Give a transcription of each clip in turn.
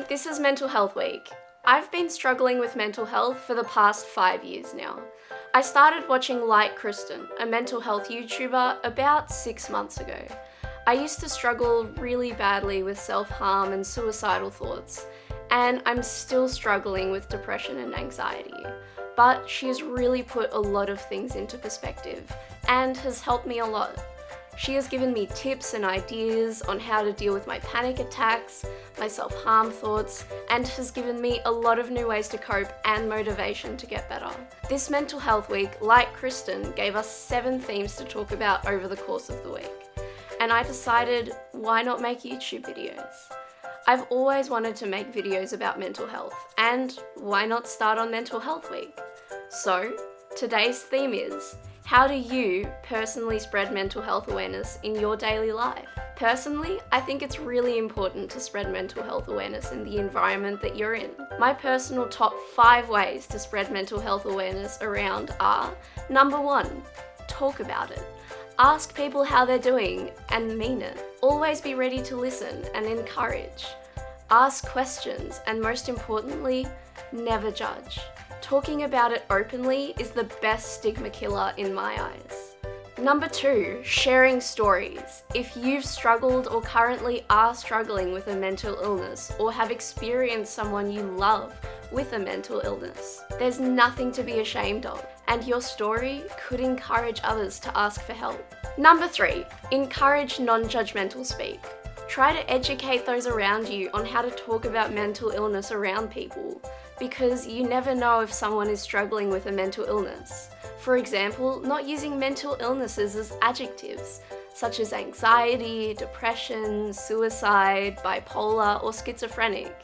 this is Mental Health Week. I've been struggling with mental health for the past 5 years now. I started watching Like Kristen, a mental health YouTuber, about 6 months ago. I used to struggle really badly with self-harm and suicidal thoughts, and I'm still struggling with depression and anxiety. But she has really put a lot of things into perspective and has helped me a lot. She has given me tips and ideas on how to deal with my panic attacks, my self-harm thoughts, and has given me a lot of new ways to cope and motivation to get better. This Mental Health Week, Like Kristen, gave us 7 themes to talk about over the course of the week. And I decided, why not make YouTube videos? I've always wanted to make videos about mental health, and why not start on Mental Health Week? So, today's theme is, how do you personally spread mental health awareness in your daily life? Personally, I think it's really important to spread mental health awareness in the environment that you're in. My personal top 5 ways to spread mental health awareness around are: number 1, talk about it. Ask people how they're doing and mean it. Always be ready to listen and encourage. Ask questions, and most importantly, never judge. Talking about it openly is the best stigma killer in my eyes. Number 2, sharing stories. If you've struggled or currently are struggling with a mental illness or have experienced someone you love with a mental illness, there's nothing to be ashamed of, and your story could encourage others to ask for help. Number 3, encourage non-judgmental speak. Try to educate those around you on how to talk about mental illness around people, because you never know if someone is struggling with a mental illness. For example, not using mental illnesses as adjectives, such as anxiety, depression, suicide, bipolar, or schizophrenic.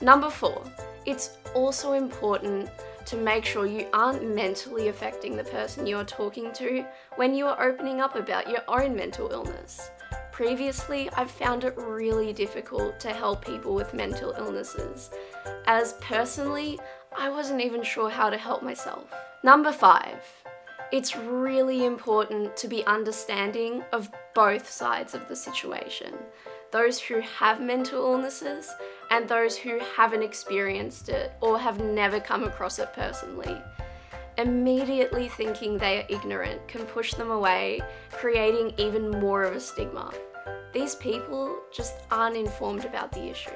Number 4, it's also important to make sure you aren't mentally affecting the person you are talking to when you are opening up about your own mental illness. Previously, I've found it really difficult to help people with mental illnesses, as personally, I wasn't even sure how to help myself. Number 5, it's really important to be understanding of both sides of the situation. Those who have mental illnesses and those who haven't experienced it or have never come across it personally. Immediately thinking they are ignorant can push them away, creating even more of a stigma. These people just aren't informed about the issue.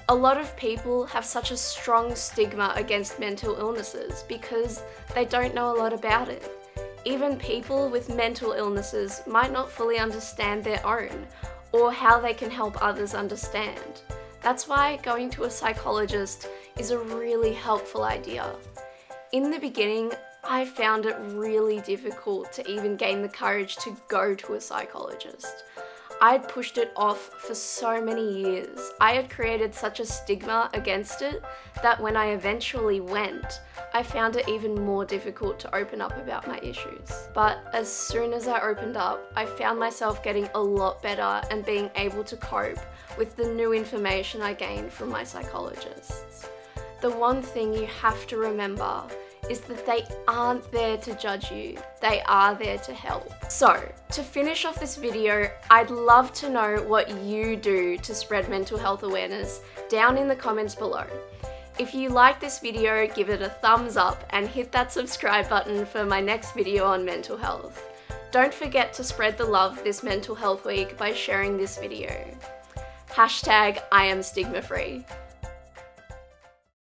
A lot of people have such a strong stigma against mental illnesses because they don't know a lot about it. Even people with mental illnesses might not fully understand their own or how they can help others understand. That's why going to a psychologist is a really helpful idea. In the beginning, I found it really difficult to even gain the courage to go to a psychologist. I'd pushed it off for so many years. I had created such a stigma against it that when I eventually went, I found it even more difficult to open up about my issues. But as soon as I opened up, I found myself getting a lot better and being able to cope with the new information I gained from my psychologists. The one thing you have to remember is that they aren't there to judge you, they are there to help. So, to finish off this video, I'd love to know what you do to spread mental health awareness down in the comments below. If you like this video, give it a thumbs up and hit that subscribe button for my next video on mental health. Don't forget to spread the love this Mental Health Week by sharing this video. #I am stigma free.